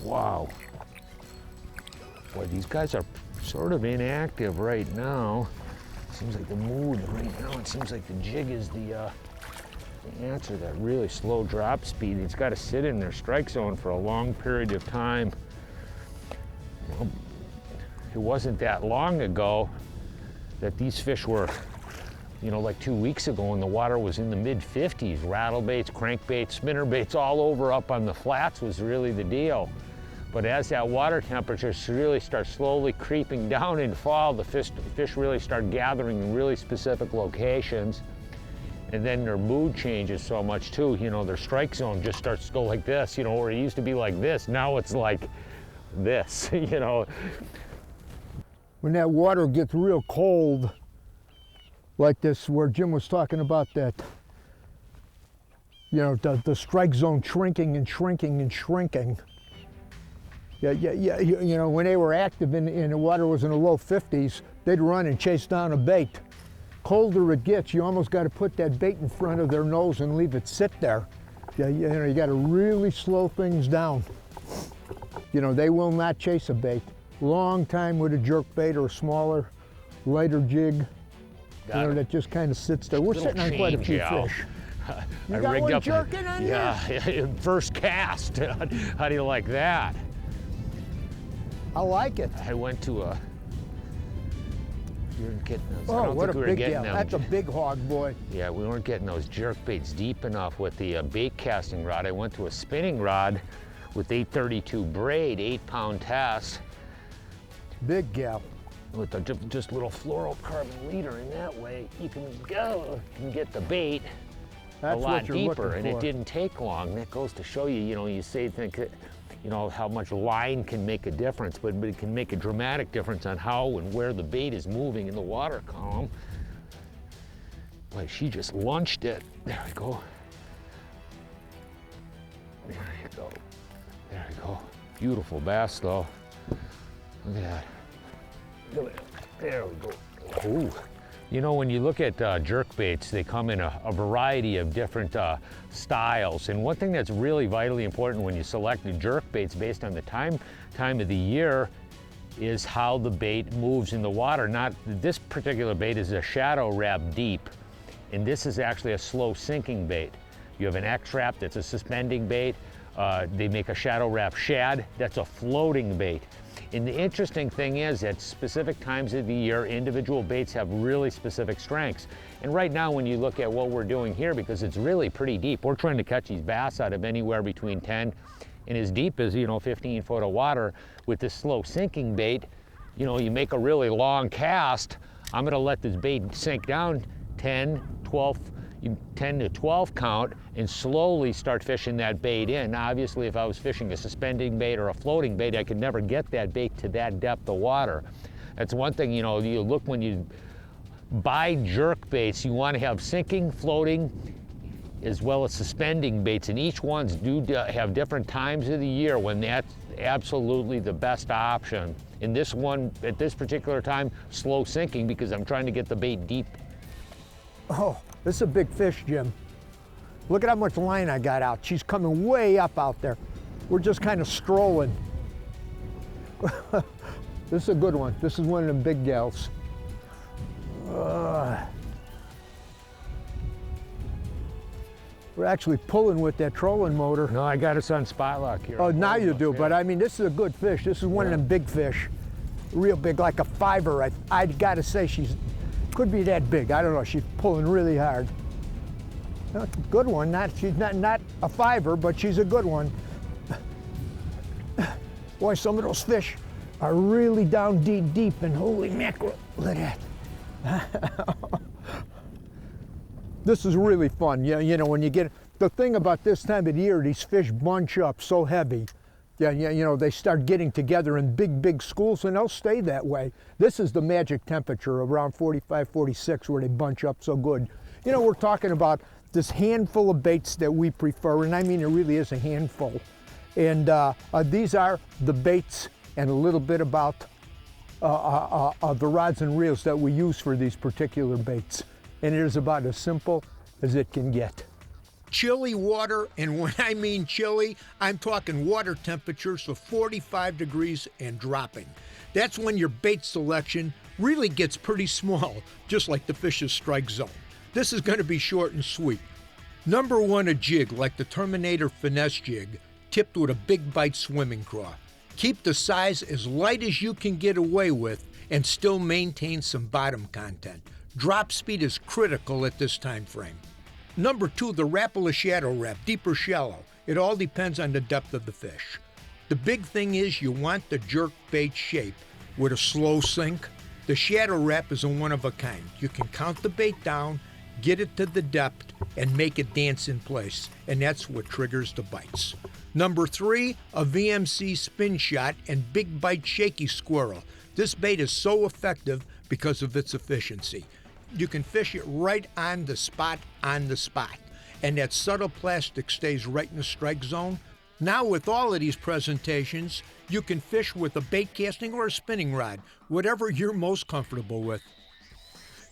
Wow. Boy, these guys are sort of inactive right now. Seems like the mood right now, it seems like the jig is the answer, that really slow drop speed. It's got to sit in their strike zone for a long period of time. You know, it wasn't that long ago that these fish were, you know, like 2 weeks ago when the water was in the mid-50s. Rattlebaits, crankbaits, spinnerbaits all over up on the flats was really the deal. But as that water temperature really starts slowly creeping down in fall, the fish really start gathering in really specific locations. And then their mood changes so much too. You know, their strike zone just starts to go like this, you know, where it used to be like this. Now it's like this, you know. When that water gets real cold, like this, where Jim was talking about that, you know, the strike zone shrinking and shrinking and shrinking. Yeah, you know, when they were active and the water was in the low 50s, they'd run and chase down a bait. Colder it gets, you almost got to put that bait in front of their nose and leave it sit there. Yeah, you know, you got to really slow things down. You know, they will not chase a bait. Long time with a jerk bait or a smaller, lighter jig, you know, that just kind of sits there. We're sitting on quite a few fish. You got one jerking on there? Yeah, first cast. How do you like that? I like it. I went to a... You weren't getting those. Oh, what a big gal. That's a big hog, boy. Yeah, we weren't getting those jerk baits deep enough with the bait casting rod. I went to a spinning rod with 832 braid, 8-pound test. Big gal. With just little fluorocarbon leader, in that way you can get the bait a lot deeper, and it didn't take long. That goes to show you, you know, you think that, you know, how much line can make a difference, but it can make a dramatic difference on how and where the bait is moving in the water column. Boy, she just lunched it. There we go. There you go. There you go. Beautiful bass, though. Look at that. There we go. Ooh. You know, when you look at jerk baits, they come in a variety of different styles. And one thing that's really vitally important when you select the jerk baits based on the time of the year is how the bait moves in the water. This particular bait is a shadow wrap deep, and this is actually a slow sinking bait. You have an X-Wrap that's a suspending bait. They make a shadow wrap shad, that's a floating bait. And the interesting thing is, at specific times of the year, individual baits have really specific strengths. And right now, when you look at what we're doing here, because it's really pretty deep, we're trying to catch these bass out of anywhere between 10 and as deep as, you know, 15 foot of water. With this slow sinking bait, you know, you make a really long cast. I'm gonna let this bait sink down 10 to 12 count and slowly start fishing that bait in. Now, obviously, if I was fishing a suspending bait or a floating bait, I could never get that bait to that depth of water. That's one thing, you know, you look when you buy jerk baits, you want to have sinking, floating, as well as suspending baits, and each ones do have different times of the year when that's absolutely the best option. In this one, at this particular time, slow sinking, because I'm trying to get the bait deep. Oh, this is a big fish, Jim. Look at how much line I got out. She's coming way up out there. We're just kind of strolling. This is a good one. This is one of them big gals. We're actually pulling with that trolling motor. No, I got us on spot lock here. Oh, now you do, but I mean, this is a good fish. This is one of them big fish. Real big, like a fiver. I gotta say, she's could be that big. I don't know. She's pulling really hard. Good one. She's not a fiver, but she's a good one. Boy, some of those fish are really down deep, and holy mackerel, look at that. This is really fun. Yeah, you know, when you get the thing about this time of the year, these fish bunch up so heavy. Yeah, you know, they start getting together in big schools, and they'll stay that way. This is the magic temperature, around 45, 46, where they bunch up so good. You know, we're talking about this handful of baits that we prefer, and I mean, it really is a handful. And these are the baits and a little bit about the rods and reels that we use for these particular baits. And it is about as simple as it can get. chilly water, and when I mean chilly, I'm talking water temperatures of 45 degrees and dropping. That's when your bait selection really gets pretty small, just like the fish's strike zone. This is going to be short and sweet. Number one, a jig like the Terminator Finesse jig, tipped with a big bite swimming craw. Keep the size as light as you can get away with and still maintain some bottom content. Drop speed is critical at this time frame. Number two, the Rapala Shadow Rap, deep or shallow. It all depends on the depth of the fish. The big thing is you want the jerk bait shape with a slow sink. The Shadow Rap is a one of a kind. You can count the bait down, get it to the depth, and make it dance in place, and that's what triggers the bites. Number three, a VMC spin shot and big bite shaky squirrel. This bait is so effective because of its efficiency. You can fish it right on the spot, and that subtle plastic stays right in the strike zone. Now with all of these presentations, you can fish with a bait casting or a spinning rod, whatever you're most comfortable with.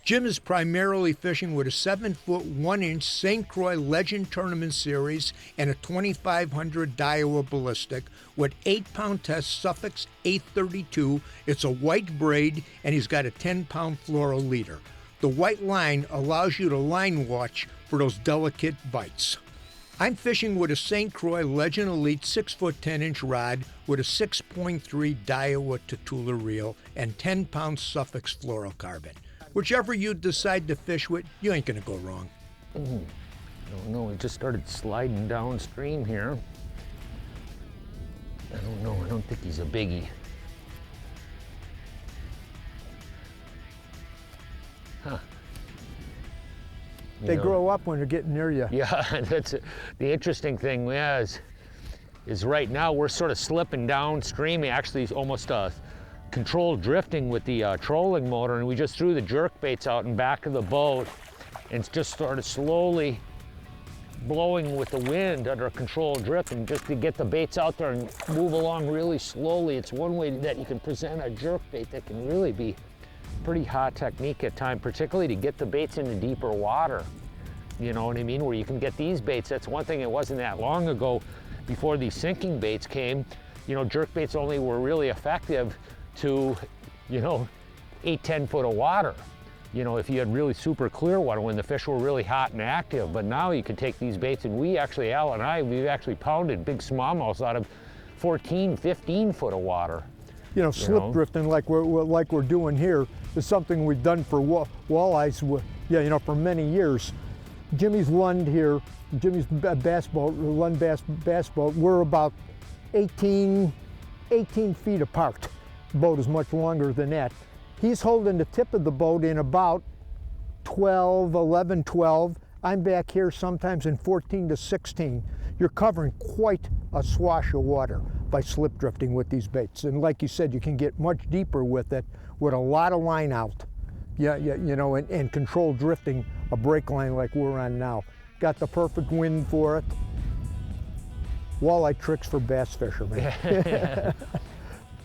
Jim is primarily fishing with a 7-foot 1-inch St. Croix Legend Tournament Series and a 2500 Daiwa Ballistic with 8-pound test Suffix 832. It's a white braid and he's got a 10-pound floral leader. The white line allows you to line watch for those delicate bites. I'm fishing with a St. Croix Legend Elite 6-foot 10-inch rod with a 6.3 Daiwa Tatula reel and 10-pound Suffix fluorocarbon. Whichever you decide to fish with, you ain't gonna go wrong. I don't know, it just started sliding downstream here. I don't know, I don't think he's a biggie. Huh. They grow up when they're getting near you. Yeah, that's the interesting thing is right now we're sort of slipping downstream. Actually, it's almost controlled drifting with the trolling motor, and we just threw the jerk baits out in back of the boat and just started slowly blowing with the wind under a controlled drift, and just to get the baits out there and move along really slowly. It's one way that you can present a jerk bait that can really be pretty hot technique at times, particularly to get the baits into deeper water. You know what I mean? Where you can get these baits. That's one thing. It wasn't that long ago, before these sinking baits came, you know, jerk baits only were really effective to, you know, 8-10 foot of water. You know, if you had really super clear water when the fish were really hot and active. But now you can take these baits, and we actually, Al and I, we've actually pounded big smallmouths out of 14, 15 foot of water. You know, slip drifting like we're doing here is something we've done for walleyes, you know, for many years. Jimmy's Lund here, Jimmy's bass boat, Lund bass boat, we're about 18 feet apart. The boat is much longer than that. He's holding the tip of the boat in about 11, 12. I'm back here sometimes in 14 to 16. You're covering quite a swash of water by slip drifting with these baits. And like you said, you can get much deeper with it with a lot of line out. Yeah, you know, and controlled drifting a break line like we're on now. Got the perfect wind for it. Walleye tricks for bass fishermen.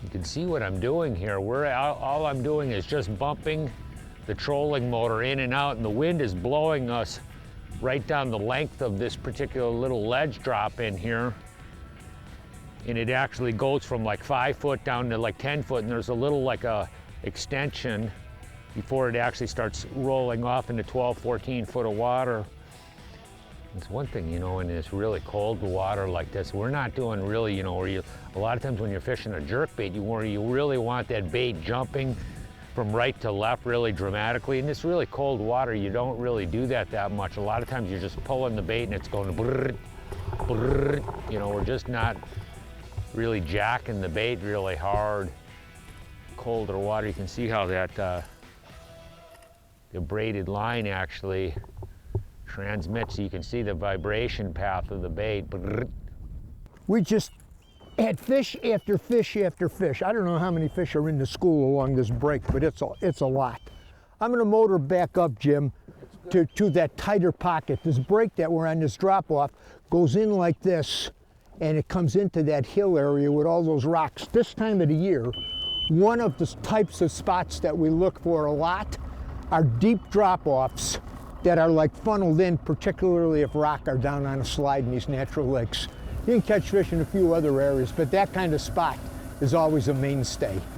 You can see what I'm doing here. All I'm doing is just bumping the trolling motor in and out, and the wind is blowing us right down the length of this particular little ledge drop in here. And it actually goes from like 5 foot down to like 10 foot, and there's a little like a extension before it actually starts rolling off into 12, 14 foot of water. It's one thing, you know, in this really cold water like this, we're not doing really, you know, where a lot of times when you're fishing a jerk bait, you really want that bait jumping from right to left really dramatically. In this really cold water, you don't really do that much. A lot of times you're just pulling the bait and it's going brrr, brrr. You know, we're just not really jacking the bait really hard. Colder water, you can see how that the braided line actually transmits, so you can see the vibration path of the bait. We just had fish after fish after fish. I don't know how many fish are in the school along this break, but it's a lot. I'm gonna motor back up, Jim, to that tighter pocket. This break that we're on, this drop off, goes in like this, and it comes into that hill area with all those rocks. This time of the year, one of the types of spots that we look for a lot are deep drop-offs that are like funneled in, particularly if rock are down on a slide in these natural lakes. You can catch fish in a few other areas, but that kind of spot is always a mainstay.